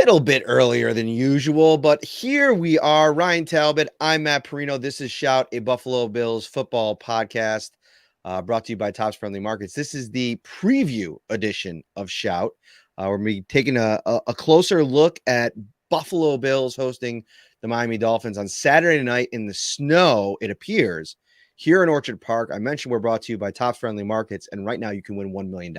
little bit earlier than usual, but here we are. Ryan Talbot. I'm Matt Parrino. This is Shout, a Buffalo Bills football podcast brought to you by Tops Friendly Markets. This is the preview edition of Shout. We're going to be taking a closer look at Buffalo Bills hosting the Miami Dolphins on Saturday night in the snow, it appears, here in Orchard Park. I mentioned we're brought to you by Tops Friendly Markets, and right now you can win $1 million.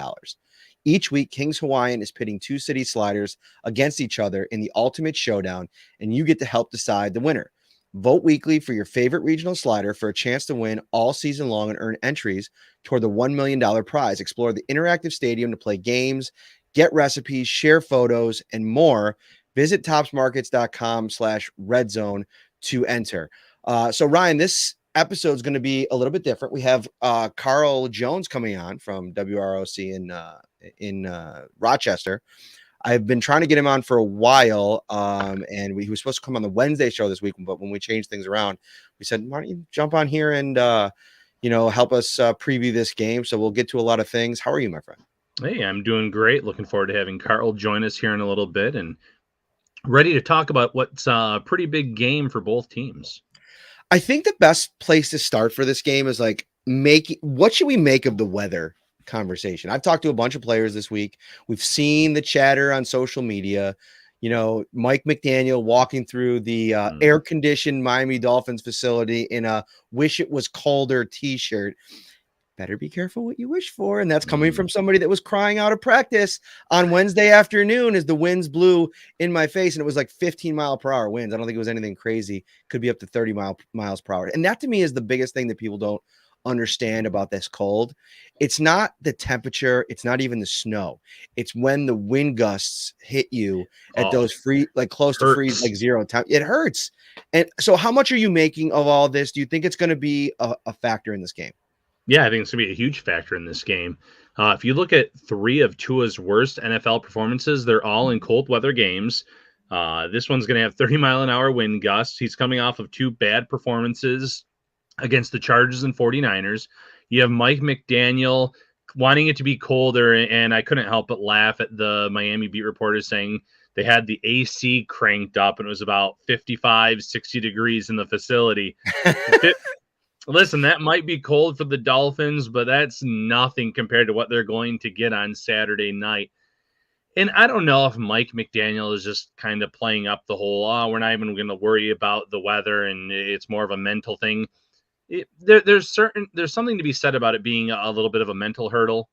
Each week, Kings Hawaiian is pitting two city sliders against each other in the ultimate showdown, and you get to help decide the winner. Vote weekly for your favorite regional slider for a chance to win all season long and earn entries toward the $1 million prize. Explore the interactive stadium to play games, get recipes, share photos, and more. Visit topsmarkets.com/redzone to enter. So, Ryan, this episode is going to be a little bit different. We have Carl Jones coming on from WROC in Rochester. I've been trying to get him on for a while, and he was supposed to come on the Wednesday show this week, but when we changed things around, we said, why don't you jump on here and help us preview this game? So we'll get to a lot of things. How are you, my friend? Hey, I'm doing great. Looking forward to having Carl join us here in a little bit and ready to talk about what's a pretty big game for both teams. I think the best place to start for this game is what should we make of the weather conversation? I've talked to a bunch of players this week. We've seen the chatter on social media. Mike McDaniel walking through the air-conditioned Miami Dolphins facility in a "wish it was colder" t-shirt. Better be careful what you wish for. And that's coming from somebody that was crying out of practice on Wednesday afternoon as the winds blew in my face. And it was like 15-mile-per-hour winds. I don't think it was anything crazy. Could be up to 30 miles per hour. And that to me is the biggest thing that people don't understand about this cold. It's not the temperature. It's not even the snow. It's when the wind gusts hit you at those close to freeze, like zero time. It hurts. And so how much are you making of all this? Do you think it's going to be a factor in this game? Yeah, I think it's going to be a huge factor in this game. If you look at three of Tua's worst NFL performances, they're all in cold weather games. This one's going to have 30-mile-an-hour wind gusts. He's coming off of two bad performances against the Chargers and 49ers. You have Mike McDaniel wanting it to be colder, and I couldn't help but laugh at the Miami beat reporters saying they had the AC cranked up, and it was about 55, 60 degrees in the facility. Listen, that might be cold for the Dolphins, but that's nothing compared to what they're going to get on Saturday night. And I don't know if Mike McDaniel is just kind of playing up the whole, we're not even going to worry about the weather, and it's more of a mental thing. There's something to be said about it being a little bit of a mental hurdle.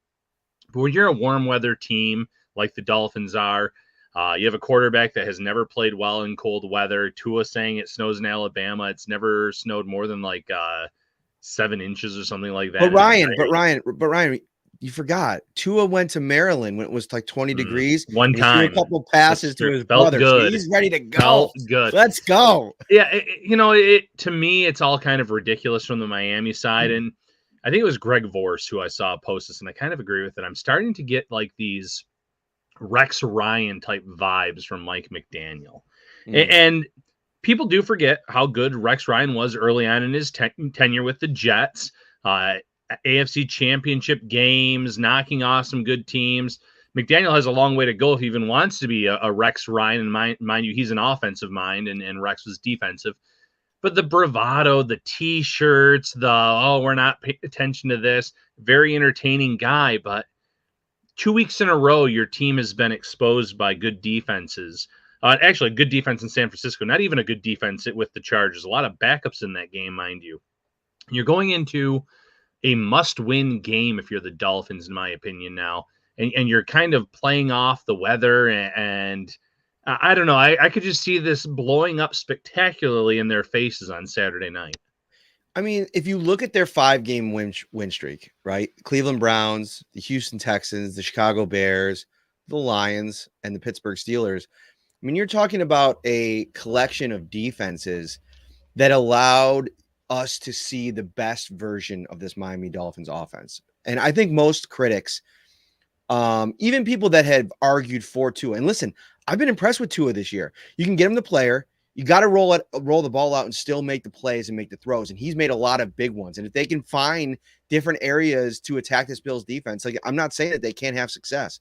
But when you're a warm weather team like the Dolphins are, you have a quarterback that has never played well in cold weather. Tua saying it snows in Alabama. It's never snowed more than 7 inches or something like that. But Ryan, you forgot. Tua went to Maryland when it was like 20 degrees. One time. He threw a couple passes to his brother. Good. So he's ready to go. Felt good. Let's go. Yeah, to me, it's all kind of ridiculous from the Miami side. And I think it was Greg Vorse who I saw post this, and I kind of agree with it. I'm starting to get these Rex Ryan type vibes from Mike McDaniel. And people do forget how good Rex Ryan was early on in his tenure with the Jets. AFC Championship games, knocking off some good teams. McDaniel has a long way to go if he even wants to be a Rex Ryan. And mind you, he's an offensive mind, and Rex was defensive. But the bravado, the T-shirts, we're not paying attention to this. Very entertaining guy, but 2 weeks in a row, your team has been exposed by good defenses. Actually, a good defense in San Francisco. Not even a good defense with the Chargers. A lot of backups in that game, mind you. You're going into a must-win game if you're the Dolphins, in my opinion, now. And you're kind of playing off the weather. And I don't know. I could just see this blowing up spectacularly in their faces on Saturday night. I mean, if you look at their 5-game win streak, right? Cleveland Browns, the Houston Texans, the Chicago Bears, the Lions, and the Pittsburgh Steelers. I mean, you're talking about a collection of defenses that allowed us to see the best version of this Miami Dolphins offense. And I think most critics, even people that had argued for Tua, and listen, I've been impressed with Tua this year. You can get him the player. You got to roll the ball out and still make the plays and make the throws. And he's made a lot of big ones. And if they can find different areas to attack this Bills defense, I'm not saying that they can't have success,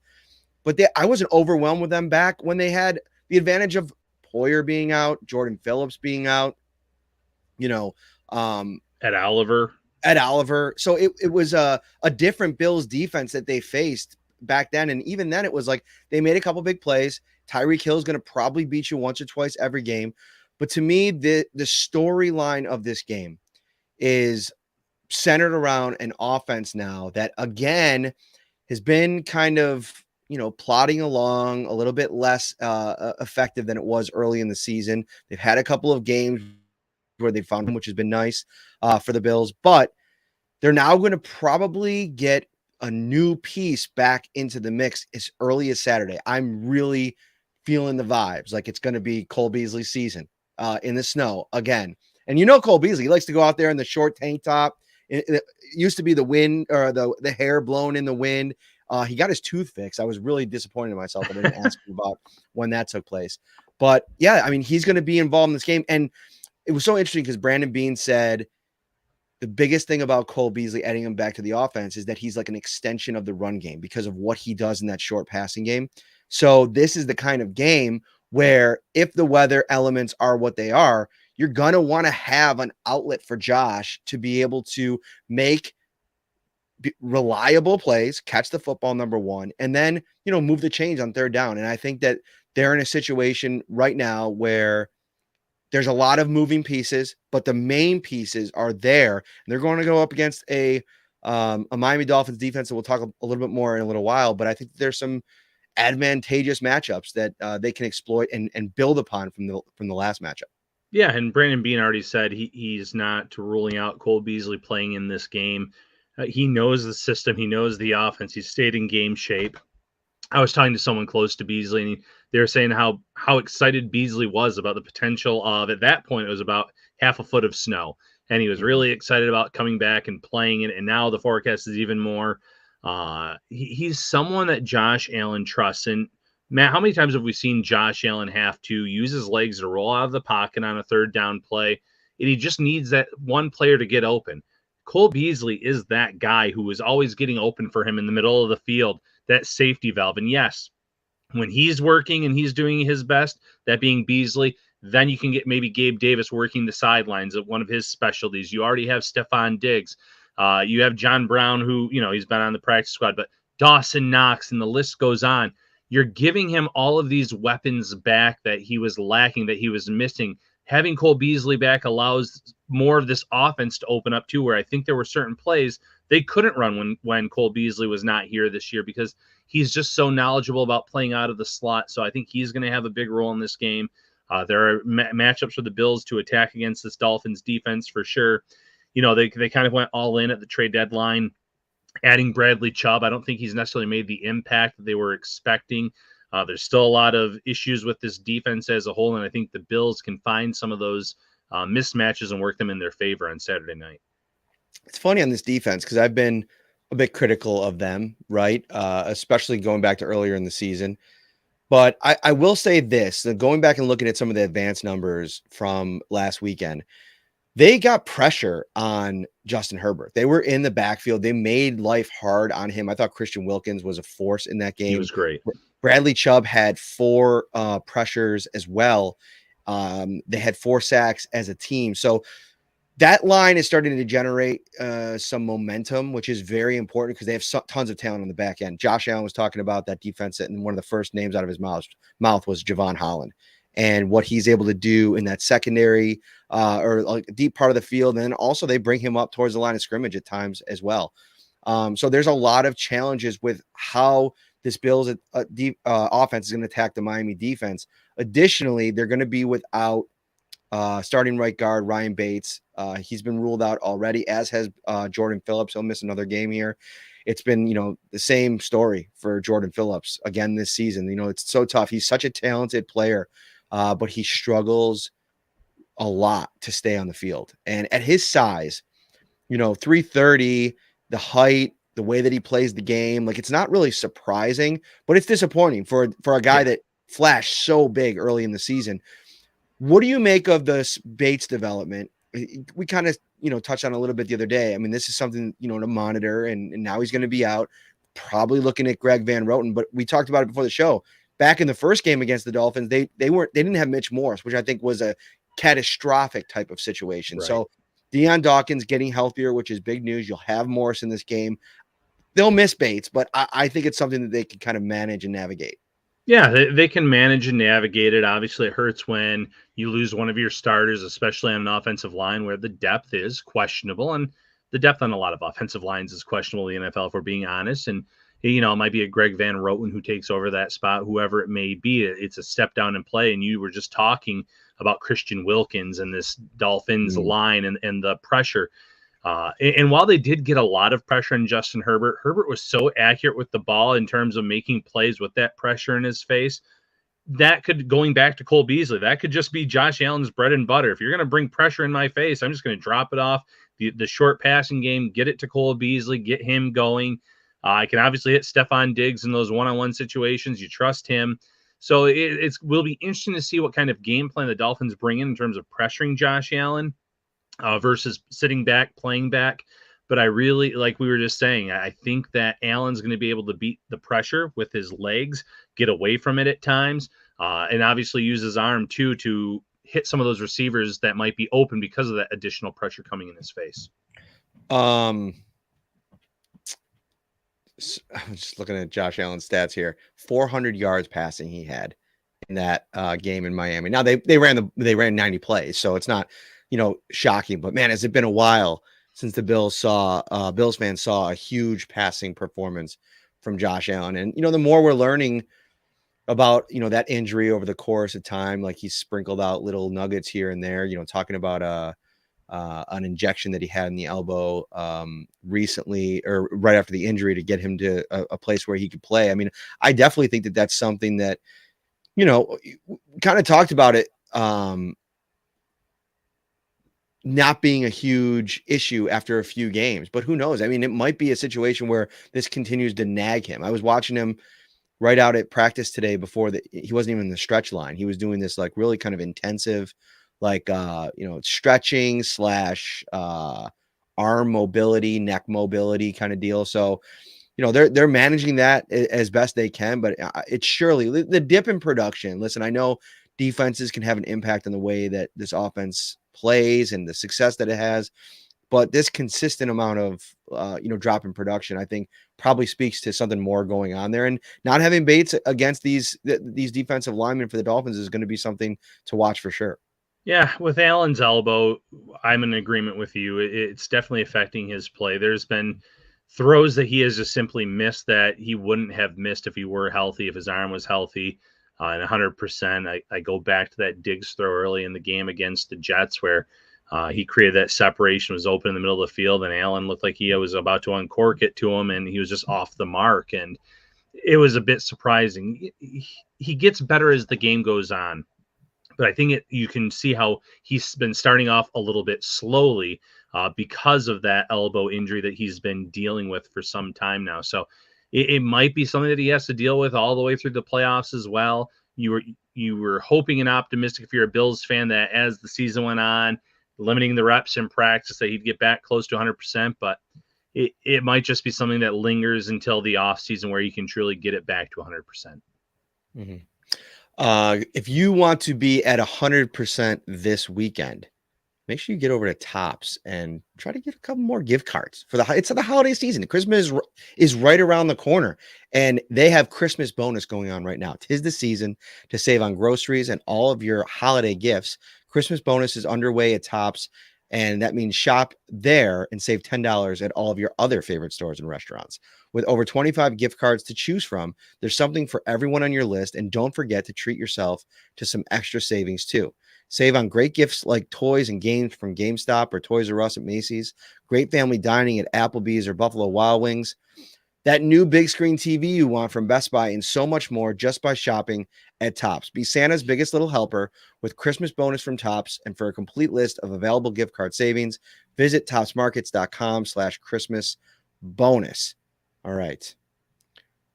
but I wasn't overwhelmed with them back when they had the advantage of Poyer being out, Jordan Phillips being out, Ed Oliver. So it was a different Bills defense that they faced back then. And even then, it was like they made a couple big plays. Tyreek Hill is going to probably beat you once or twice every game. But to me, the storyline of this game is centered around an offense now that, again, has been kind of, plodding along a little bit less effective than it was early in the season. They've had a couple of games where they found him, which has been nice for the Bills, but they're now going to probably get a new piece back into the mix as early as Saturday. I'm really feeling the vibes like it's going to be Cole Beasley's season in the snow again. And Cole Beasley, he likes to go out there in the short tank top. It used to be the wind or the hair blown in the wind. He got his tooth fixed. I was really disappointed in myself. I didn't ask him about when that took place. But yeah, I mean, he's going to be involved in this game. And it was so interesting because Brandon Beane said the biggest thing about Cole Beasley adding him back to the offense is that he's like an extension of the run game because of what he does in that short passing game. So this is the kind of game where if the weather elements are what they are, you're going to want to have an outlet for Josh to be able to make reliable plays, catch the football, number one, and then, move the chains on third down. And I think that they're in a situation right now where there's a lot of moving pieces, but the main pieces are there. And they're going to go up against a Miami Dolphins defense that we'll talk a little bit more in a little while. But I think there's some advantageous matchups that they can exploit and build upon from the last matchup. Yeah, and Brandon Beane already said he's not ruling out Cole Beasley playing in this game. He knows the system. He knows the offense. He's stayed in game shape. I was talking to someone close to Beasley, and they were saying how excited Beasley was about the potential of, at that point, it was about half a foot of snow. And he was really excited about coming back and playing it. And now the forecast is even more. He's someone that Josh Allen trusts. And Matt, how many times have we seen Josh Allen have to use his legs to roll out of the pocket on a third down play? And he just needs that one player to get open. Cole Beasley is that guy who is always getting open for him in the middle of the field, that safety valve. And yes, when he's working and he's doing his best, that being Beasley, then you can get maybe Gabe Davis working the sidelines of one of his specialties. You already have Stephon Diggs. You have John Brown, who, he's been on the practice squad, but Dawson Knox, and the list goes on. You're giving him all of these weapons back that he was lacking, that he was missing. Having Cole Beasley back allows more of this offense to open up too, where I think there were certain plays they couldn't run when Cole Beasley was not here this year because he's just so knowledgeable about playing out of the slot. So I think he's going to have a big role in this game. There are matchups for the Bills to attack against this Dolphins defense for sure. They kind of went all in at the trade deadline, adding Bradley Chubb. I don't think he's necessarily made the impact that they were expecting. There's still a lot of issues with this defense as a whole, and I think the Bills can find some of those mismatches and work them in their favor on Saturday night. It's funny on this defense because I've been a bit critical of them, right? Especially going back to earlier in the season. But I will say this, going back and looking at some of the advanced numbers from last weekend, they got pressure on Justin Herbert. They were in the backfield. They made life hard on him. I thought Christian Wilkins was a force in that game. He was great. Bradley Chubb had 4 pressures as well. They had 4 sacks as a team. So that line is starting to generate some momentum, which is very important because they have tons of talent on the back end. Josh Allen was talking about that defense, and one of the first names out of his mouth was Javon Holland and what he's able to do in that secondary or like deep part of the field. And then also they bring him up towards the line of scrimmage at times as well. So there's a lot of challenges with how this Bills offense is going to attack the Miami defense. Additionally, they're going to be without starting right guard Ryan Bates. He's been ruled out already, as has Jordan Phillips. He'll miss another game here. It's been, the same story for Jordan Phillips again this season. It's so tough. He's such a talented player, but he struggles a lot to stay on the field. And at his size, 330, the height, the way that he plays the game, like it's not really surprising, but it's disappointing for a guy that flashed so big early in the season. What do you make of this Bates development? We kind of, touched on a little bit the other day. I mean, this is something, to monitor, and now he's going to be out, probably looking at Greg Van Roten, but we talked about it before the show. back in the first game against the Dolphins, they didn't have Mitch Morse, which I think was a catastrophic type of situation. Right. So Deion Dawkins getting healthier, which is big news. You'll have Morse in this game. They'll miss Bates, but I think it's something that they can kind of manage and navigate. Yeah, they can manage and navigate it. Obviously, it hurts when you lose one of your starters, especially on an offensive line where the depth is questionable. And the depth on a lot of offensive lines is questionable in the NFL, if we're being honest. And, it might be a Greg Van Roten who takes over that spot, whoever it may be. It's a step down in play. And you were just talking about Christian Wilkins and this Dolphins line and the pressure. And while they did get a lot of pressure on Justin Herbert, Herbert was so accurate with the ball in terms of making plays with that pressure in his face. That could, going back to Cole Beasley, that could just be Josh Allen's bread and butter. If you're going to bring pressure in my face, I'm just going to drop it off the short passing game, get it to Cole Beasley, get him going. I can obviously hit Stephon Diggs in those one-on-one situations. You trust him. So it will be interesting to see what kind of game plan the Dolphins bring in terms of pressuring Josh Allen. Versus sitting back, playing back. But I really, like we were just saying, I think that Allen's going to be able to beat the pressure with his legs, get away from it at times, and obviously use his arm too to hit some of those receivers that might be open because of that additional pressure coming in his face. I'm just looking at Josh Allen's stats here. 400 yards passing he had in that game in Miami. Now they ran 90 plays, so it's not shocking, but man, has it been a while since the Bills fans saw a huge passing performance from Josh Allen. And, the more we're learning about, that injury over the course of time, like he's sprinkled out little nuggets here and there, talking about an injection that he had in the elbow recently or right after the injury to get him to a place where he could play. I mean, I definitely think that that's something that, kind of talked about it, not being a huge issue after a few games, but who knows? I mean, it might be a situation where this continues to nag him. I was watching him right out at practice today before he wasn't even in the stretch line. He was doing this like really kind of intensive, like, stretching / arm mobility, neck mobility kind of deal. So, they're managing that as best they can, but it's surely the dip in production. Listen, I know defenses can have an impact on the way that this offense plays and the success that it has, but this consistent amount of drop in production, I think, probably speaks to something more going on there. And not having Bates against these defensive linemen for the Dolphins is going to be something to watch for sure. Yeah, with Allen's elbow, I'm in agreement with you. It's definitely affecting his play. There's been throws that he has just simply missed that he wouldn't have missed if he were healthy, if his arm was healthy. And 100%, I go back to that Diggs throw early in the game against the Jets where he created that separation, was open in the middle of the field, and Allen looked like he was about to uncork it to him, and he was just off the mark. And it was a bit surprising. He gets better as the game goes on, but I think you can see how he's been starting off a little bit slowly because of that elbow injury that he's been dealing with for some time now. So it might be something that he has to deal with all the way through the playoffs as well. You were hoping and optimistic if you're a Bills fan that as the season went on, limiting the reps in practice, that he'd get back close to 100%, but it might just be something that lingers until the offseason where you can truly get it back to 100%. Mm-hmm. If you want to be at 100% this weekend, make sure you get over to Tops and try to get a couple more gift cards for it's the holiday season. Christmas is right around the corner, and they have Christmas bonus going on right now. 'Tis the season to save on groceries and all of your holiday gifts. Christmas bonus is underway at Tops, and that means shop there and save $10 at all of your other favorite stores and restaurants. With over 25 gift cards to choose from, there's something for everyone on your list, and don't forget to treat yourself to some extra savings too. Save on great gifts like toys and games from GameStop or Toys R Us at Macy's, great family dining at Applebee's or Buffalo Wild Wings, that new big screen TV you want from Best Buy, and so much more just by shopping at Tops. Be Santa's biggest little helper with Christmas bonus from Tops. And for a complete list of available gift card savings, visit topsmarkets.com/Christmas bonus. All right.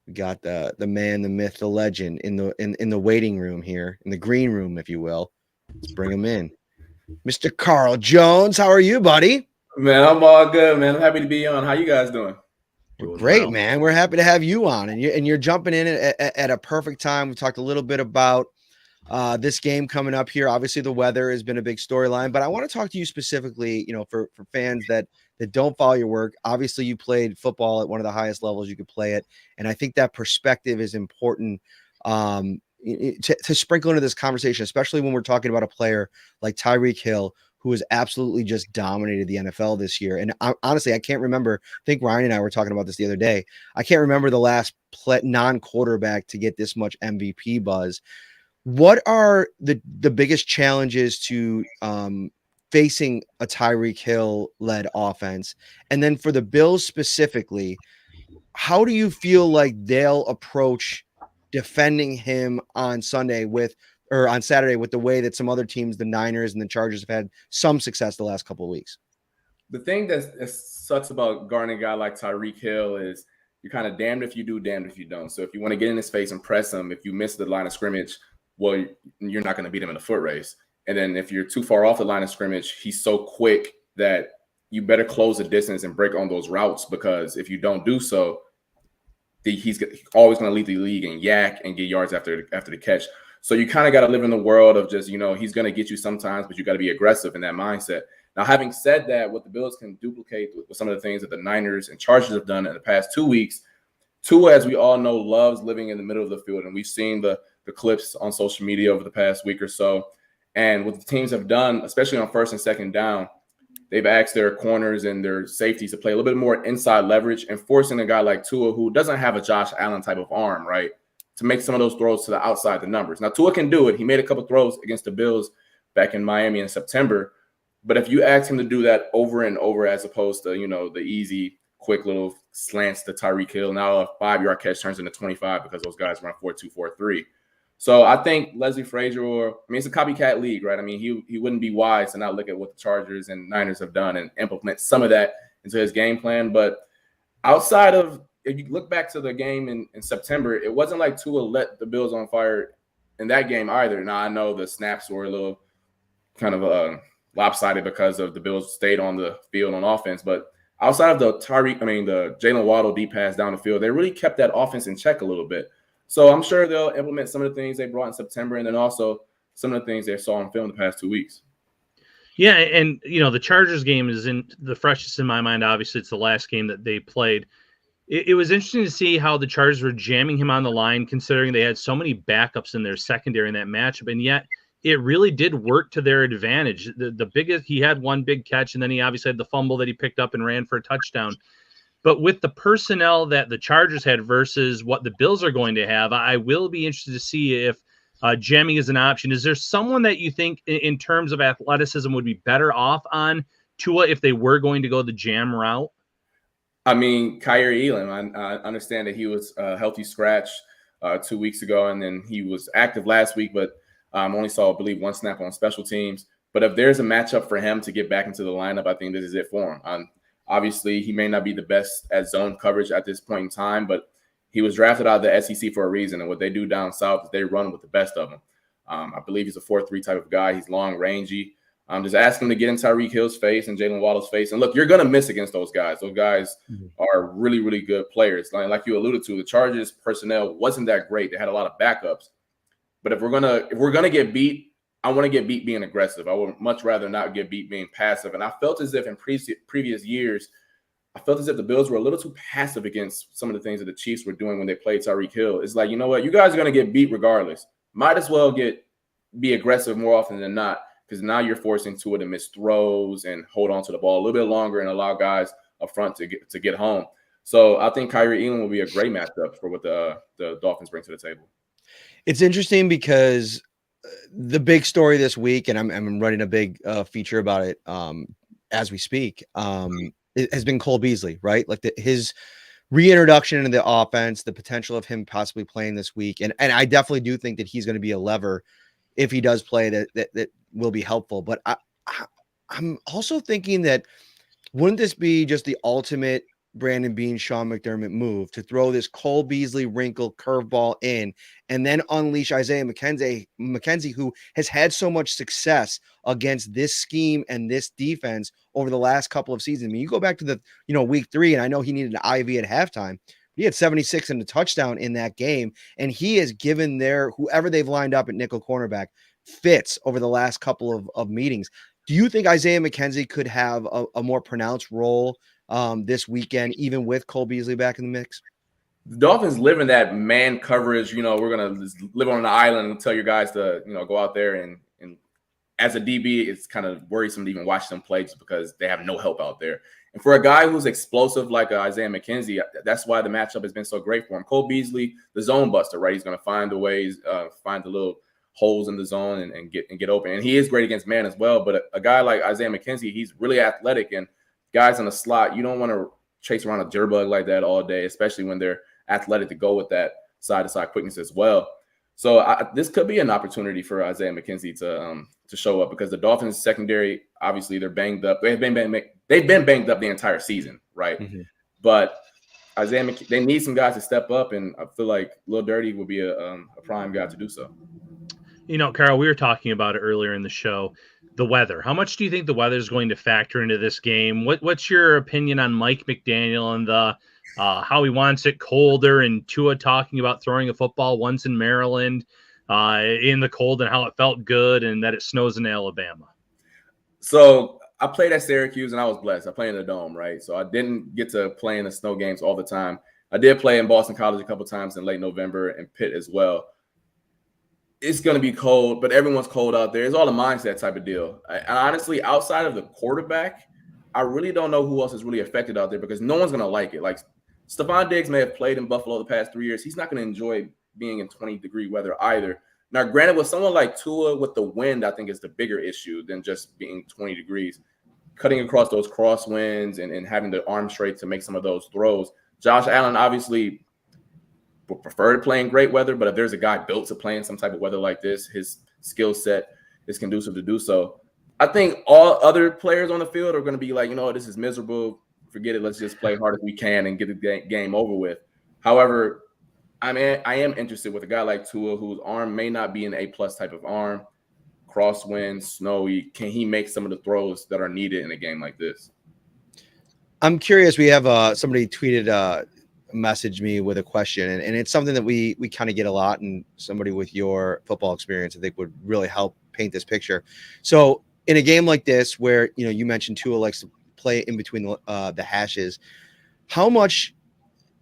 We got the man, the myth, the legend in the waiting room here, in the green room, if you will. Let's bring him in. Mr. Carl Jones, how are you, buddy? Man, I'm all good, man. I'm happy to be on. How you guys doing? Doing Great, well. man. We're happy to have you on, and you're jumping in at a perfect time. We talked a little bit about this game coming up here. Obviously, the weather has been a big storyline, but I want to talk to you specifically. For fans that don't follow your work. Obviously, you played football at one of the highest levels you could play it, and I think that perspective is important to sprinkle into this conversation, especially when we're talking about a player like Tyreek Hill, who has absolutely just dominated the NFL this year. And honestly, I can't remember. I think Ryan and I were talking about this the other day. I can't remember the last non-quarterback to get this much MVP buzz. What are the biggest challenges to facing a Tyreek Hill led offense? And then for the Bills specifically, how do you feel like they'll approach defending him on Saturday with the way that some other teams, the Niners and the Chargers, have had some success the last couple of weeks? The thing that sucks about guarding a guy like Tyreek Hill is you're kind of damned if you do, damned if you don't. So if you want to get in his face and press him, if you miss the line of scrimmage, well, you're not going to beat him in a foot race. And then if you're too far off the line of scrimmage, he's so quick that you better close the distance and break on those routes, because if you don't do so, he's always going to lead the league in yak and get yards after the catch. So you kind of got to live in the world of just, he's going to get you sometimes, but you got to be aggressive in that mindset. Now, having said that, what the Bills can duplicate with some of the things that the Niners and Chargers have done in the past 2 weeks, Tua, as we all know, loves living in the middle of the field. And we've seen the clips on social media over the past week or so. And what the teams have done, especially on first and second down, they've asked their corners and their safeties to play a little bit more inside leverage and forcing a guy like Tua, who doesn't have a Josh Allen type of arm, right, to make some of those throws to the outside the numbers. Now, Tua can do it. He made a couple throws against the Bills back in Miami in September. But if you ask him to do that over and over, as opposed to, the easy, quick little slants to Tyreek Hill, now a 5-yard catch turns into 25 because those guys run 4.2, 4.3. So I think Leslie Frazier, it's a copycat league, right? I mean, he wouldn't be wise to not look at what the Chargers and Niners have done and implement some of that into his game plan. But outside of, if you look back to the game in September, it wasn't like Tua let the Bills on fire in that game either. Now, I know the snaps were a little kind of lopsided because of the Bills stayed on the field on offense. But outside of the Jalen Waddle deep pass down the field, they really kept that offense in check a little bit. So I'm sure they'll implement some of the things they brought in September, and then also some of the things they saw on film the past 2 weeks. Yeah, and the Chargers game is in the freshest in my mind. Obviously, it's the last game that they played. It was interesting to see how the Chargers were jamming him on the line, considering they had so many backups in their secondary in that matchup, and yet it really did work to their advantage. The biggest, he had one big catch, and then he obviously had the fumble that he picked up and ran for a touchdown. But with the personnel that the Chargers had versus what the Bills are going to have, I will be interested to see if jamming is an option. Is there someone that you think in terms of athleticism would be better off on Tua if they were going to go the jam route? I mean, Kyer Elam, I understand that he was a healthy scratch 2 weeks ago, and then he was active last week, but only saw, I believe, one snap on special teams. But if there's a matchup for him to get back into the lineup, I think this is it for him. Obviously, he may not be the best at zone coverage at this point in time, but he was drafted out of the SEC for a reason. And what they do down south is they run with the best of them. I believe he's a 4.3 type of guy. He's long, rangy. Just ask him to get in Tyreek Hill's face and Jalen Waddle's face. And look, you're going to miss against those guys. Those guys are really, really good players. Like you alluded to, the Chargers personnel wasn't that great. They had a lot of backups. But if we're gonna get beat, I want to get beat being aggressive. I would much rather not get beat being passive. And I felt as if in previous years, I felt as if the Bills were a little too passive against some of the things that the Chiefs were doing when they played Tyreek Hill. It's like, you know what? You guys are going to get beat regardless. Might as well be aggressive more often than not, because now you're forcing Tua to miss throws and hold on to the ball a little bit longer and allow guys up front to get home. So I think Kyer Elam will be a great matchup for what the Dolphins bring to the table. It's interesting because the big story this week, and I'm running a big feature about it as we speak, it has been Cole Beasley, right? Like his reintroduction into the offense, the potential of him possibly playing this week. And I definitely do think that he's going to be a lever if he does play that will be helpful. But I'm also thinking that wouldn't this be just the ultimate Brandon Beane, Sean McDermott move to throw this Cole Beasley wrinkle curveball in and then unleash Isaiah McKenzie, who has had so much success against this scheme and this defense over the last couple of seasons. I mean, you go back to the, week 3, and I know he needed an IV at halftime. He had 76 and a touchdown in that game, and he has given whoever they've lined up at nickel cornerback fits over the last couple of meetings. Do you think Isaiah McKenzie could have a more pronounced role this weekend, even with Cole Beasley back in the mix? The Dolphins live in that man coverage. We're going to live on an island and tell your guys to, go out there. And as a DB, it's kind of worrisome to even watch them play just because they have no help out there. And for a guy who's explosive like Isaiah McKenzie, that's why the matchup has been so great for him. Cole Beasley, the zone buster, right? He's going to find the ways, find the little holes in the zone and get open. And he is great against man as well. But a guy like Isaiah McKenzie, he's really athletic. And guys in the slot, you don't want to chase around a jitterbug like that all day, especially when they're athletic to go with that side-to-side quickness as well. So this could be an opportunity for Isaiah McKenzie to show up, because the Dolphins secondary, obviously they're banged up. They've been banged up the entire season, right? Mm-hmm. But they need some guys to step up, and I feel like Lil Dirty will be a prime guy to do so. Carl, we were talking about it earlier in the show, the weather. How much do you think the weather is going to factor into this game? What's your opinion on Mike McDaniel and the how he wants it colder, and Tua talking about throwing a football once in Maryland in the cold and how it felt good and that it snows in Alabama? So I played at Syracuse and I was blessed. I played in the dome, right? So I didn't get to play in the snow games all the time. I did play in Boston College a couple times in late November and Pitt as well. It's going to be cold, but everyone's cold out there. It's all a mindset type of deal. And honestly, outside of the quarterback, I really don't know who else is really affected out there, because no one's going to like it. Like, Stephon Diggs may have played in Buffalo the past 3 years. He's not going to enjoy being in 20-degree weather either. Now, granted, with someone like Tua, with the wind, I think is the bigger issue than just being 20 degrees. Cutting across those crosswinds and having the arm straight to make some of those throws. Josh Allen obviously would prefer to play in great weather, but if there's a guy built to play in some type of weather like this, his skill set is conducive to do so. I think all other players on the field are going to be like, this is miserable. Forget it. Let's just play hard as we can and get the game over with. However, I am interested with a guy like Tua, whose arm may not be an A+ type of arm. Crosswind, snowy. Can he make some of the throws that are needed in a game like this? I'm curious. We have somebody tweeted, messaged me with a question, and it's something that we kind of get a lot, and somebody with your football experience, I think, would really help paint this picture. So in a game like this, where you mentioned Tua likes to play in between the hashes, how much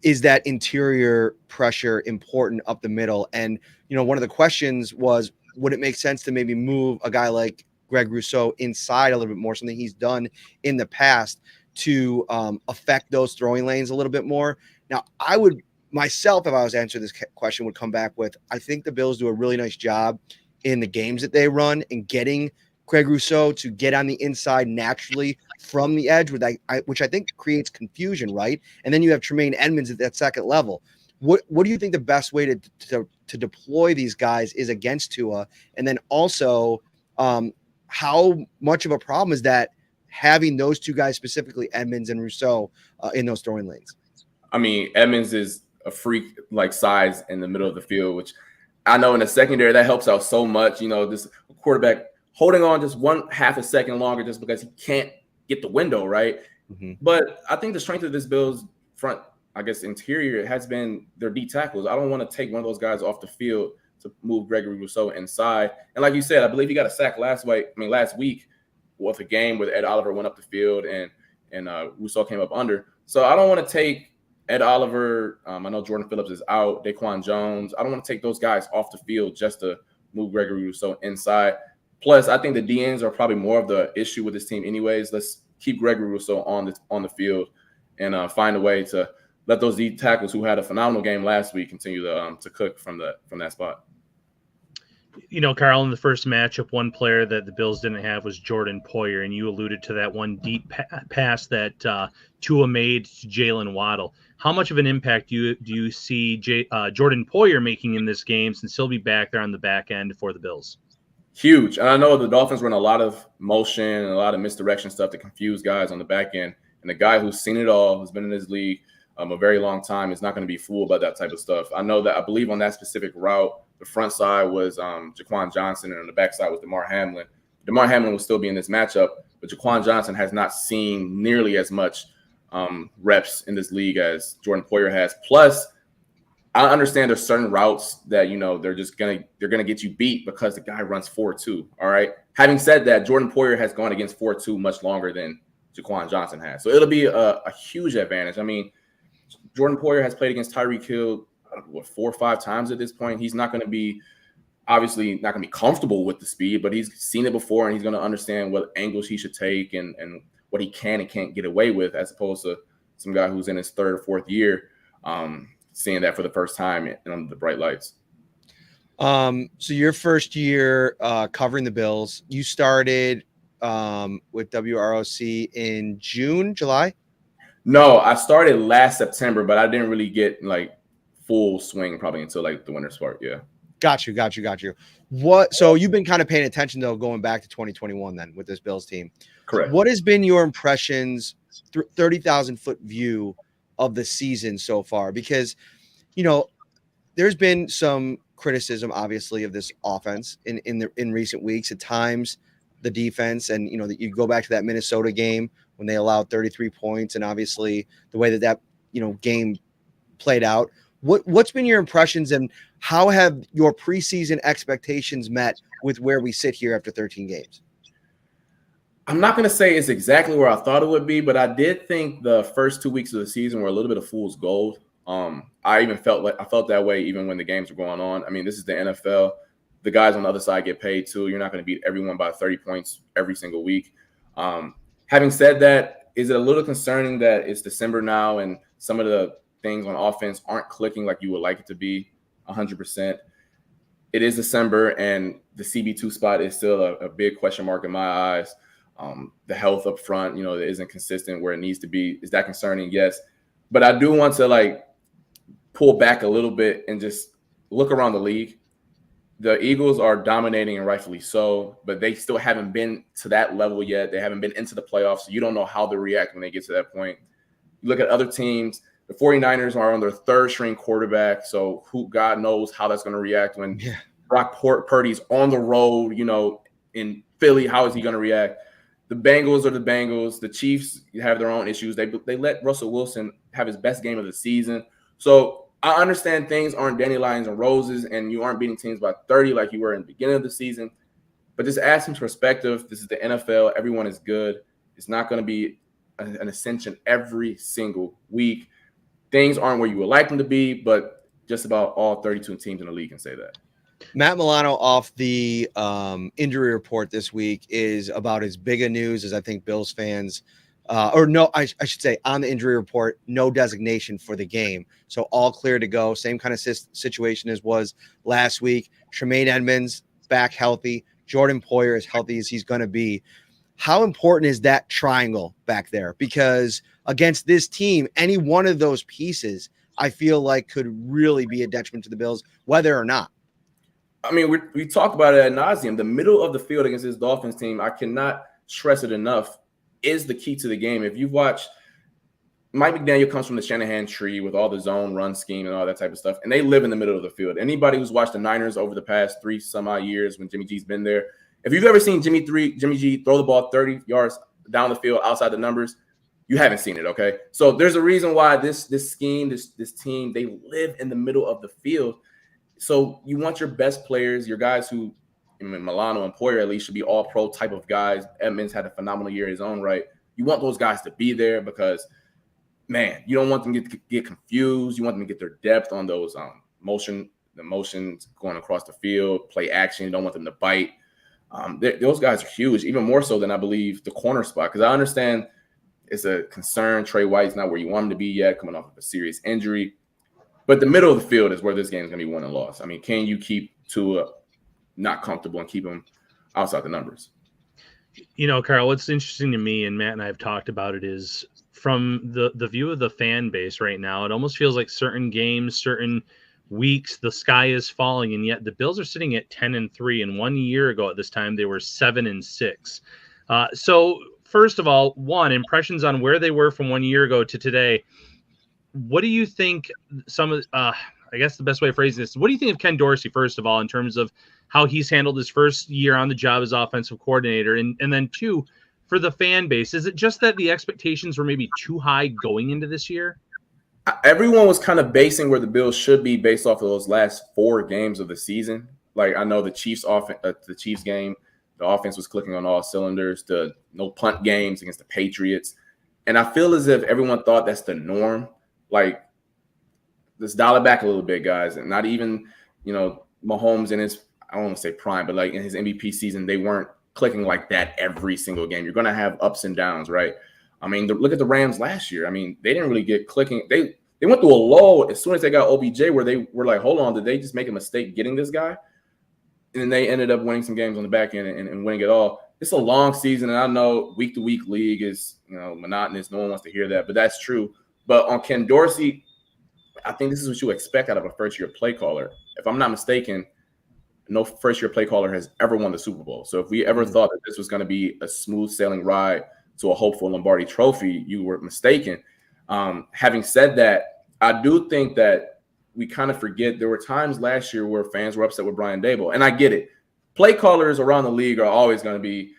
is that interior pressure important up the middle? And one of the questions was, would it make sense to maybe move a guy like Greg Rousseau inside a little bit more, something he's done in the past, to affect those throwing lanes a little bit more? Now, I would myself, if I was answering this question, would come back with, I think the Bills do a really nice job in the games that they run in getting Greg Rousseau to get on the inside naturally from the edge, which I think creates confusion, right? And then you have Tremaine Edmonds at that second level. What do you think the best way to deploy these guys is against Tua? And then also, how much of a problem is that having those two guys, specifically Edmonds and Rousseau, in those throwing lanes? I mean, Edmonds is a freak like size in the middle of the field, which I know in the secondary that helps out so much. This quarterback holding on just 1/2 a second longer just because he can't get the window, right? Mm-hmm. But I think the strength of this Bills front, I guess, interior has been their D tackles. I don't want to take one of those guys off the field to move Gregory Rousseau inside. And like you said, I believe he got a sack last week with a game where Ed Oliver went up the field and Rousseau came up under. So I don't want to take Ed Oliver. I know Jordan Phillips is out. Daquan Jones. I don't want to take those guys off the field just to move Gregory Rousseau inside. Plus, I think the DNs are probably more of the issue with this team anyways. Let's keep Gregory Rousseau on the field and find a way to let those D tackles who had a phenomenal game last week continue to cook from that spot. Carl, in the first matchup, one player that the Bills didn't have was Jordan Poyer, and you alluded to that one deep pass that Tua made to Jalen Waddle. How much of an impact do you see Jordan Poyer making in this game, since he'll be back there on the back end for the Bills? Huge. And I know the Dolphins run a lot of motion and a lot of misdirection stuff to confuse guys on the back end. And a guy who's seen it all, who's been in this league a very long time, is not going to be fooled by that type of stuff. I believe on that specific route, the front side was Jaquan Johnson, and on the back side was DeMar Hamlin. DeMar Hamlin will still be in this matchup, but Jaquan Johnson has not seen nearly as much reps in this league as Jordan Poyer has. Plus, I understand there's certain routes that, they're gonna get you beat because the guy runs 4.2. All right. Having said that, Jordan Poyer has gone against 4.2 much longer than Jaquan Johnson has. So it'll be a huge advantage. I mean, Jordan Poyer has played against Tyreek Hill 4 or 5 times at this point. He's not going to be comfortable with the speed, but he's seen it before, and he's going to understand what angles he should take and what he can and can't get away with, as opposed to some guy who's in his 3rd or 4th year, seeing that for the first time under the bright lights. So your first year covering the Bills, you started with WROC in July? No, I started last September, but I didn't really get full swing probably until the winter part. Yeah. Got you. So you've been kind of paying attention though, going back to 2021 then with this Bills team. Correct. What has been your impressions, 30,000 foot view of the season so far? Because, there's been some criticism obviously of this offense in recent weeks. At times the defense, and that you go back to that Minnesota game when they allowed 33 points, and obviously the way that game played out. What's been your impressions, and how have your preseason expectations met with where we sit here after 13 games? I'm not going to say it's exactly where I thought it would be, but I did think the first 2 weeks of the season were a little bit of fool's gold. I felt that way even when the games were going on. I mean, this is the NFL. The guys on the other side get paid too. You're not going to beat everyone by 30 points every single week. Having said that, is it a little concerning that it's December now and some of the things on offense aren't clicking like you would like it to be 100%? It is December, and the CB2 spot is still a big question mark in my eyes. The health up front, that isn't consistent where it needs to be. Is that concerning? Yes. But I do want to pull back a little bit and just look around the league. The Eagles are dominating, and rightfully so, but they still haven't been to that level yet. They haven't been into the playoffs, so you don't know how they react when they get to that point. You look at other teams. The 49ers are on their 3rd string quarterback, so God knows how that's going to react when Brock Purdy's on the road, in Philly. How is he going to react? The Bengals are the Bengals. The Chiefs have their own issues. They let Russell Wilson have his best game of the season. So I understand things aren't dandelions and roses, and you aren't beating teams by 30 like you were in the beginning of the season. But just add some perspective. This is the NFL. Everyone is good. It's not going to be an ascension every single week. Things aren't where you would like them to be, but just about all 32 teams in the league can say that. Matt Milano off the injury report this week is about as big a news as I think Bills fans I should say on the injury report, no designation for the game. So all clear to go. Same kind of situation as was last week. Tremaine Edmonds back healthy. Jordan Poyer as healthy as he's going to be. How important is that triangle back there? Because against this team, any one of those pieces, I feel like could really be a detriment to the Bills, whether or not. I mean, we talked about it ad nauseum. The middle of the field against this Dolphins team, I cannot stress it enough, is the key to the game. If you've watched, Mike McDaniel comes from the Shanahan tree with all the zone run scheme and all that type of stuff, and they live in the middle of the field. Anybody who's watched the Niners over the past 3 some odd years when Jimmy G's been there, if you've ever seen Jimmy G throw the ball 30 yards down the field outside the numbers, you haven't seen it, okay? So there's a reason why this scheme, this team, they live in the middle of the field. So you want your best players, your guys who, Milano and Poyer at least, should be all-pro type of guys. Edmonds had a phenomenal year in his own right. You want those guys to be there because, man, you don't want them to get confused. You want them to get their depth on those motions going across the field, play action. You don't want them to bite. Those guys are huge, even more so than I believe the corner spot, because I understand it's a concern. Trey White's not where you want him to be yet, coming off of a serious injury. But the middle of the field is where this game is going to be won and lost. I mean, can you keep Tua not comfortable and keep him outside the numbers? Carl, what's interesting to me, and Matt and I have talked about it, is from the view of the fan base right now, it almost feels like certain games, certain weeks, the sky is falling, and yet the Bills are sitting at 10-3, and 1 year ago at this time they were 7-6. So first of all, impressions on where they were from 1 year ago to today. What do you think I guess the best way of phrasing this, what do you think of Ken Dorsey, first of all, in terms of how he's handled his first year on the job as offensive coordinator? And then two, for the fan base, is it just that the expectations were maybe too high going into this year? Everyone was kind of basing where the Bills should be based off of those last 4 games of the season. Like, I know the Chiefs game, the offense was clicking on all cylinders, the no punt games against the Patriots. And I feel as if everyone thought that's the norm. Like, let's dial it back a little bit, guys. And not even, Mahomes in his, I don't want to say prime, but like in his MVP season, they weren't clicking like that every single game. You're going to have ups and downs, right? I mean, look at the Rams last year. I mean, they didn't really get clicking. They went through a lull as soon as they got OBJ where they were like, hold on, did they just make a mistake getting this guy? And then they ended up winning some games on the back end and winning it all. It's a long season, and I know week-to-week league is monotonous. No one wants to hear that, but that's true. But on Ken Dorsey, I think this is what you expect out of a first-year play caller. If I'm not mistaken, no first-year play caller has ever won the Super Bowl. So if we ever thought that this was going to be a smooth-sailing ride to a hopeful Lombardi trophy, you were mistaken. Having said that, I do think that we kind of forget there were times last year where fans were upset with Brian Daboll. And I get it. Play callers around the league are always going to be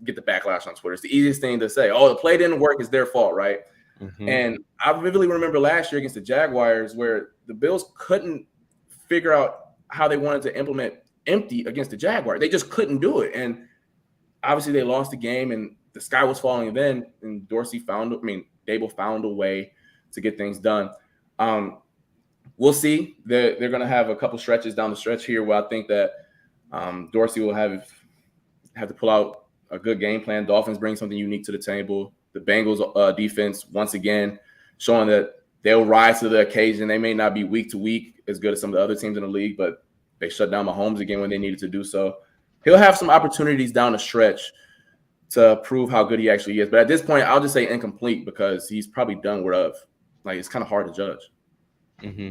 get the backlash on Twitter. It's the easiest thing to say. Oh, the play didn't work. It's their fault, right? Mm-hmm. And I vividly remember last year against the Jaguars where the Bills couldn't figure out how they wanted to implement empty against the Jaguars. They just couldn't do it. And obviously they lost the game and the sky was falling then. And Daboll found a way to get things done. We'll see. They're going to have a couple stretches down the stretch here where I think that Dorsey will have to pull out a good game plan. Dolphins bring something unique to the table. The Bengals defense, once again, showing that they'll rise to the occasion. They may not be week to week as good as some of the other teams in the league, but they shut down Mahomes again when they needed to do so. He'll have some opportunities down the stretch to prove how good he actually is. But at this point, I'll just say incomplete because he's probably done with it's kind of hard to judge. Mm-hmm.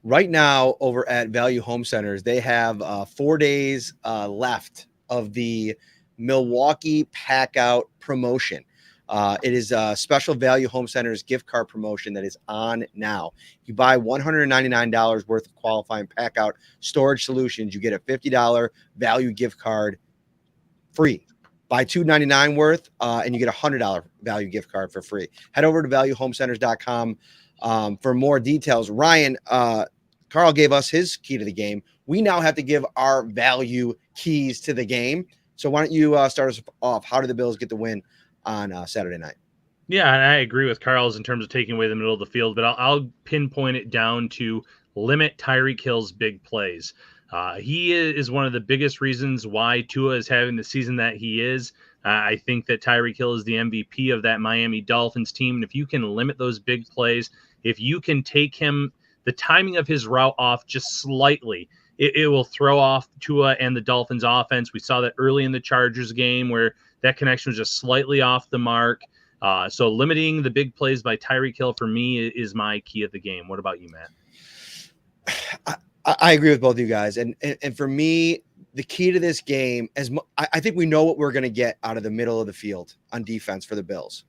Right now, over at Value Home Centers, they have 4 days left of the Milwaukee Pack Out promotion. It is a special Value Home Centers gift card promotion that is on now. If you buy $199 worth of qualifying Pack Out storage solutions, you get a $50 value gift card free. Buy $299 worth, and you get a $100 value gift card for free. Head over to valuehomecenters.com for more details. Ryan, Carl gave us his key to the game. We now have to give our value keys to the game. So why don't you start us off? How did the Bills get the win on Saturday night? Yeah, and I agree with Carl's in terms of taking away the middle of the field, but I'll pinpoint it down to limit Tyreek Hill's big plays. He is one of the biggest reasons why Tua is having the season that he is. I think that Tyreek Hill is the MVP of that Miami Dolphins team. And if you can limit those big plays, if you can take the timing of his route off just slightly, it will throw off Tua and the Dolphins offense. We saw that early in the Chargers game where that connection was just slightly off the mark. So limiting the big plays by Tyreek Hill for me is my key of the game. What about you, Matt? I agree with both of you guys. And for me, the key to this game, I think we know what we're going to get out of the middle of the field on defense for the Bills.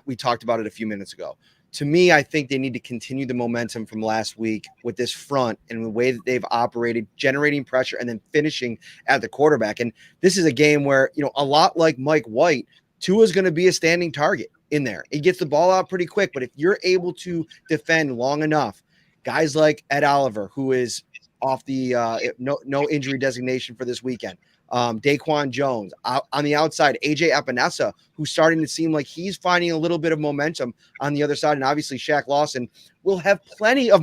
We talked about it a few minutes ago. To me, I think they need to continue the momentum from last week with this front and the way that they've operated, generating pressure and then finishing at the quarterback. And this is a game where, a lot like Mike White, Tua is going to be a standing target in there. He gets the ball out pretty quick, but if you're able to defend long enough, guys like Ed Oliver, who is off the no injury designation for this weekend, Daquan Jones on the outside, AJ Epinesa, who's starting to seem like he's finding a little bit of momentum on the other side. And obviously Shaq Lawson will have plenty of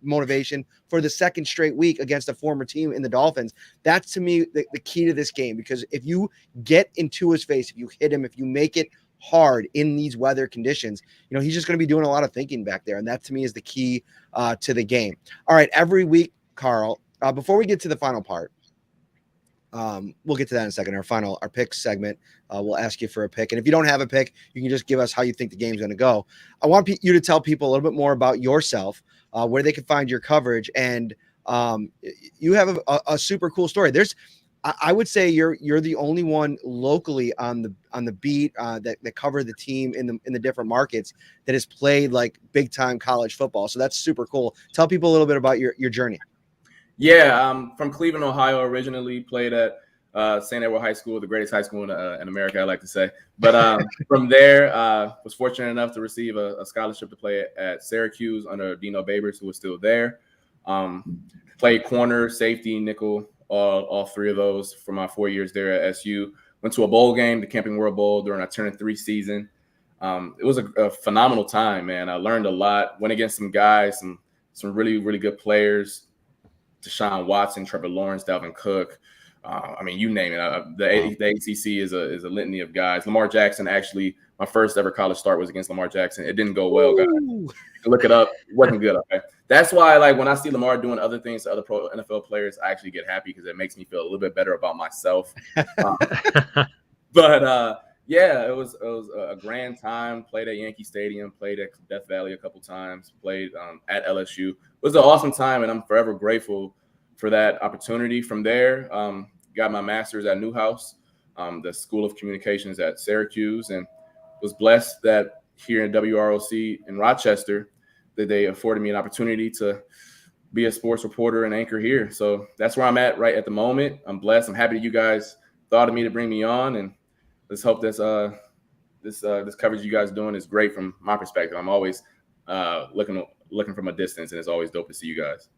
motivation for the second straight week against a former team in the Dolphins. That's to me the key to this game, because if you get into his face, if you hit him, if you make it hard in these weather conditions, he's just going to be doing a lot of thinking back there. And that to me is the key to the game. All right. Every week, Carl, before we get to the final part, we'll get to that in a second. Our pick segment, we'll ask you for a pick. And if you don't have a pick, you can just give us how you think the game's going to go. I want you to tell people a little bit more about yourself, where they can find your coverage. And you have a super cool story. I would say you're the only one locally on the beat that covered the team in the different markets that has played like big time college football. So that's super cool. Tell people a little bit about your journey. Yeah, I'm from Cleveland, Ohio. Originally played at St. Edward High School, the greatest high school in America, I like to say. But from there, was fortunate enough to receive a scholarship to play at Syracuse under Dino Babers, who was still there. Played corner, safety, nickel, all three of those for my 4 years there at SU. Went to a bowl game, the Camping World Bowl, during our Turn 3 season. It was a phenomenal time, man. I learned a lot. Went against some guys, some really, really good players. Deshaun Watson, Trevor Lawrence, Dalvin Cook. I mean, you name it. The ACC is a litany of guys. Lamar Jackson, actually, my first ever college start was against Lamar Jackson. It didn't go well, guys. You can look it up. It wasn't good, okay? That's why, like, when I see Lamar doing other things to other pro NFL players, I actually get happy because it makes me feel a little bit better about myself. Yeah, it was a grand time. Played at Yankee Stadium, played at Death Valley a couple times, played at LSU. It was an awesome time, and I'm forever grateful for that opportunity. From there, got my master's at Newhouse, the School of Communications at Syracuse, and was blessed that here in WROC in Rochester, that they afforded me an opportunity to be a sports reporter and anchor here. So that's where I'm at right at the moment. I'm blessed. I'm happy that you guys thought of me to bring me on, and let's hope this coverage you guys doing is great from my perspective. I'm always looking from a distance, and it's always dope to see you guys.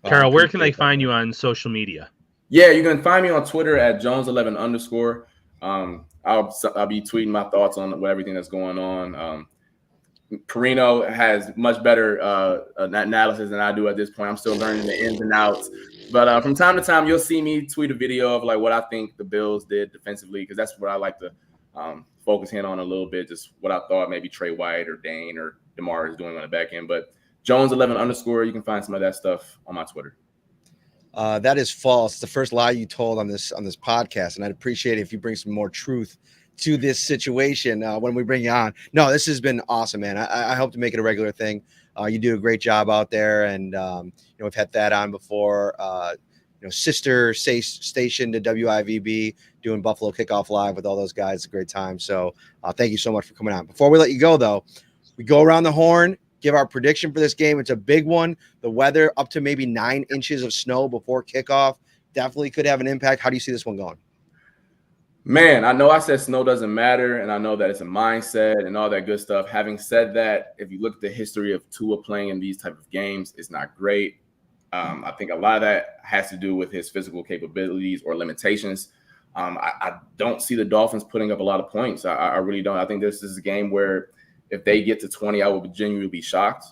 Carol, where can they find you on social media? Yeah, you can find me on Twitter at Jones11_. I'll be tweeting my thoughts on everything that's going on. Parrino has much better analysis than I do at this point. I'm still learning the ins and outs. But from time to time, you'll see me tweet a video of like what I think the Bills did defensively, because that's what I like to focus in on a little bit, just what I thought maybe Trey White or Dane or DeMar is doing on the back end. But Jones11_, you can find some of that stuff on my Twitter. That is false. It's the first lie you told on this podcast, and I'd appreciate it if you bring some more truth to this situation when we bring you on. No, this has been awesome, man. I hope to make it a regular thing. You do a great job out there, and we've had that on before. Sister station to WIVB, doing Buffalo Kickoff Live with all those guys. It's a great time. So thank you so much for coming on. Before we let you go, though, we go around the horn, give our prediction for this game. It's a big one. The weather up to maybe 9 inches of snow before kickoff definitely could have an impact. How do you see this one going? Man, I know I said snow doesn't matter, and I know that it's a mindset and all that good stuff. Having said that, if you look at the history of Tua playing in these type of games, it's not great. I think a lot of that has to do with his physical capabilities or limitations. I don't see the Dolphins putting up a lot of points. I really don't. I think this is a game where if they get to 20, I would genuinely be shocked.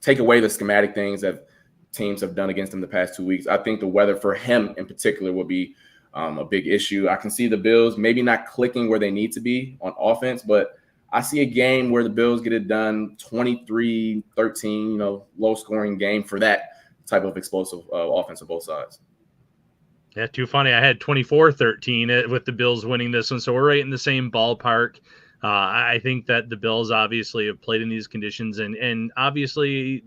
Take away the schematic things that teams have done against him the past 2 weeks. I think the weather for him in particular will be a big issue. I can see the Bills maybe not clicking where they need to be on offense, but I see a game where the Bills get it done 23-13, low scoring game for that type of explosive offense on both sides. Yeah, too funny. I had 24-13 with the Bills winning this one, so we're right in the same ballpark. I think that the Bills obviously have played in these conditions, and obviously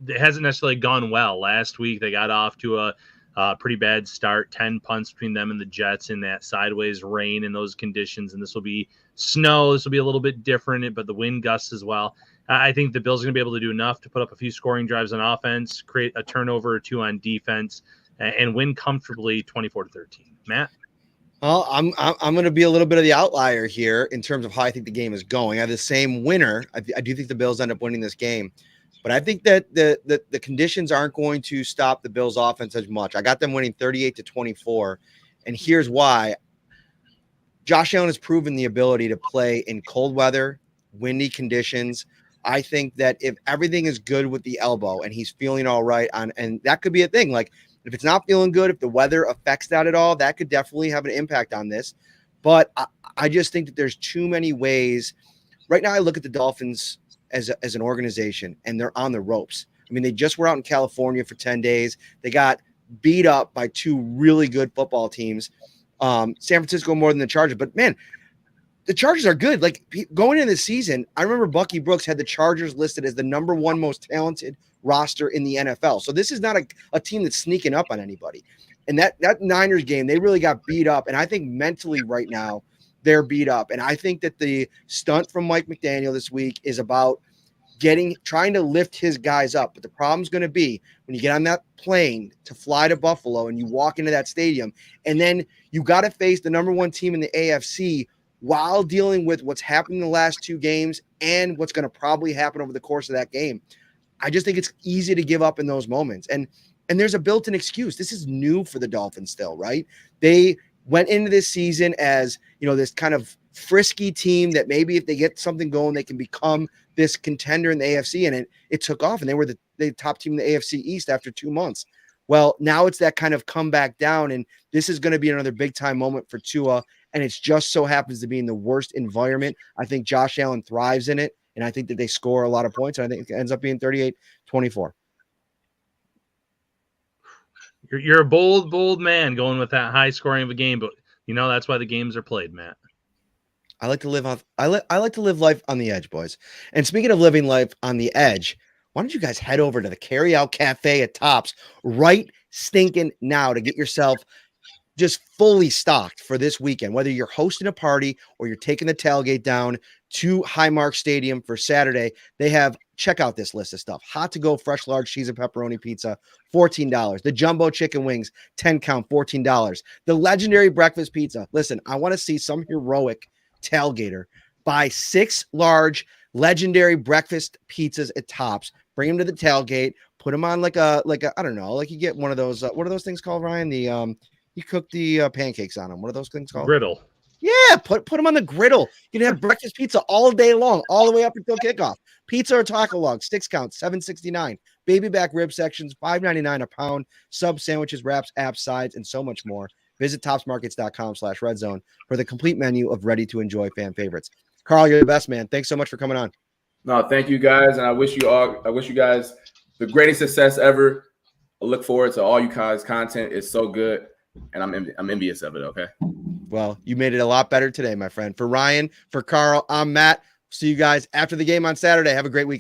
it hasn't necessarily gone well. Last week they got off to a pretty bad start, 10 punts between them and the Jets in that sideways rain in those conditions, and this will be snow. This will be a little bit different, but the wind gusts as well. I think the Bills are going to be able to do enough to put up a few scoring drives on offense, create a turnover or two on defense, and win comfortably 24-13. Matt? Well, I'm going to be a little bit of the outlier here in terms of how I think the game is going. I have the same winner. I do think the Bills end up winning this game, but I think that the conditions aren't going to stop the Bills' offense as much. I got them winning 38-24, and here's why. Josh Allen has proven the ability to play in cold weather, windy conditions. I think that if everything is good with the elbow and he's feeling all right and that could be a thing. Like if it's not feeling good, if the weather affects that at all, that could definitely have an impact on this. But I just think that there's too many ways. Right now, I look at the Dolphins as an organization, and they're on the ropes. I mean, they just were out in California for 10 days. They got beat up by two really good football teams. San Francisco more than the Chargers, but man, the Chargers are good. Like going into the season, I remember Bucky Brooks had the Chargers listed as the #1 most talented roster in the NFL. So this is not a team that's sneaking up on anybody. And that Niners game, they really got beat up. And I think mentally right now, they're beat up. And I think that the stunt from Mike McDaniel this week is about trying to lift his guys up. But the problem's going to be when you get on that plane to fly to Buffalo and you walk into that stadium, and then you got to face the number one team in the AFC while dealing with what's happened in the last two games and what's going to probably happen over the course of that game. I just think it's easy to give up in those moments. And there's a built-in excuse. This is new for the Dolphins still, right? They went into this season as, this kind of frisky team that maybe if they get something going, they can become this contender in the AFC. And it took off, and they were the top team in the AFC East after 2 months. Well, now it's that kind of comeback down, and this is going to be another big-time moment for Tua, and it just so happens to be in the worst environment. I think Josh Allen thrives in it, and I think that they score a lot of points, and I think it ends up being 38-24. You're a bold man going with that high scoring of a game, but that's why the games are played, Matt. I like to live life on the edge, boys. And speaking of living life on the edge, why don't you guys head over to the Carry Out Cafe at Tops right stinking now to get yourself just fully stocked for this weekend, whether you're hosting a party or you're taking the tailgate down to Highmark Stadium for Saturday. Check out this list of stuff. Hot to go, fresh, large cheese and pepperoni pizza, $14. The jumbo chicken wings, 10 count, $14. The legendary breakfast pizza. Listen, I want to see some heroic tailgater buy 6 large legendary breakfast pizzas at Tops, bring them to the tailgate, put them on like a I don't know, like you get one of those what are those things called, Ryan? You cook the pancakes on them. What are those things called? Griddle. Yeah, put them on the griddle. You can have breakfast pizza all day long, all the way up until kickoff. Pizza or taco log, 6 count, $7.69. Baby back rib sections, $5.99 a pound. Sub sandwiches, wraps, apps, sides, and so much more. Visit topsmarkets.com/redzone for the complete menu of ready-to-enjoy fan favorites. Carl, you're the best, man. Thanks so much for coming on. No, thank you guys, and I wish you guys the greatest success ever. I look forward to all you guys' content. It's so good, and I'm envious of it. Okay. Well, you made it a lot better today, my friend. For Ryan, for Carl, I'm Matt. See you guys after the game on Saturday. Have a great weekend.